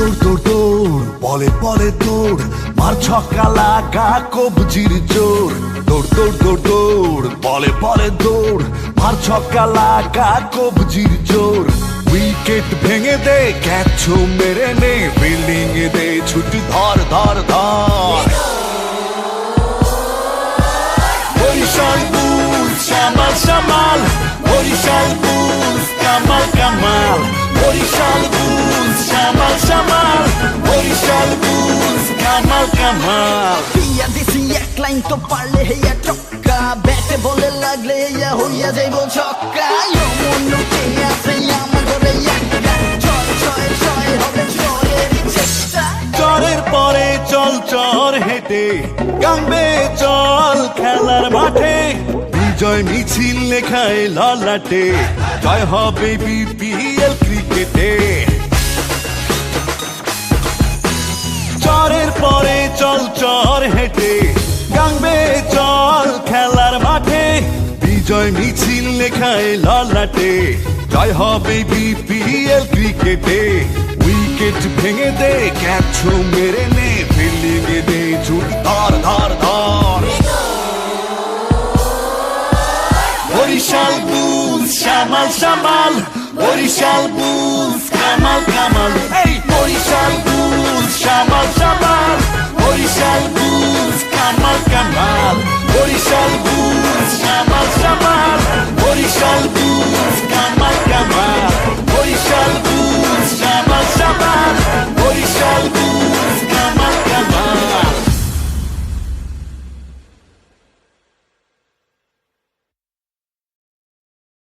দৌড় দৌড় দৌড় বলে বলে দৌড় মার ছক্কা লাগা কবজির জোর দৌড় দৌড় দৌড় দৌড় বলে বলে দৌড় মার ছক্কা লাগা কবজির জোর উইকেট ভেঙে দে ক্যাচ মেরে নে ফিল্ডিং এ দে ছুটি ধর ধর ধর বরিশাল বুলস সামাল সামাল বরিশাল বুলস কামাল কামাল বরিশাল বুলস সামাল সামাল বরিশাল বুলস কামাল কামাল দিয়া দিছি এক লাইন তো পারলে হেয়া টক্কা ব্যাটে বলে লাগলে হেয়া হইয়া যাইব ছক্কা মনুকে আছে আমার ঘরে একটা ছয় ছয় ছয় হবে ছয়ের চেষ্টা চরের পরে চল চর হেঁটে গাঙ্গে চল খেলার মাঠে বিজয় মিছিল লেখায় ললাটে জয় হবে বিপিএল ক্রিকেটে চরের পরে চল চর হেঁটে গাঙ্গে চল খেলার মাঠে বিজয় মিছিল লেখায় ললাটে জয় হবে বিপিএল ক্রিকেটে উইকেট ভেঙে দে ক্যাচ মেরে নে ফিল্ডিং এ দে ছুটি ধর ধর ধর বরিশাল বুলস সামাল সামাল বরিশাল বুলস কামাল কামাল এই বরিশাল বুলস সামাল সামাল বরিশাল বুলস কামাল কামাল বরিশাল বুলস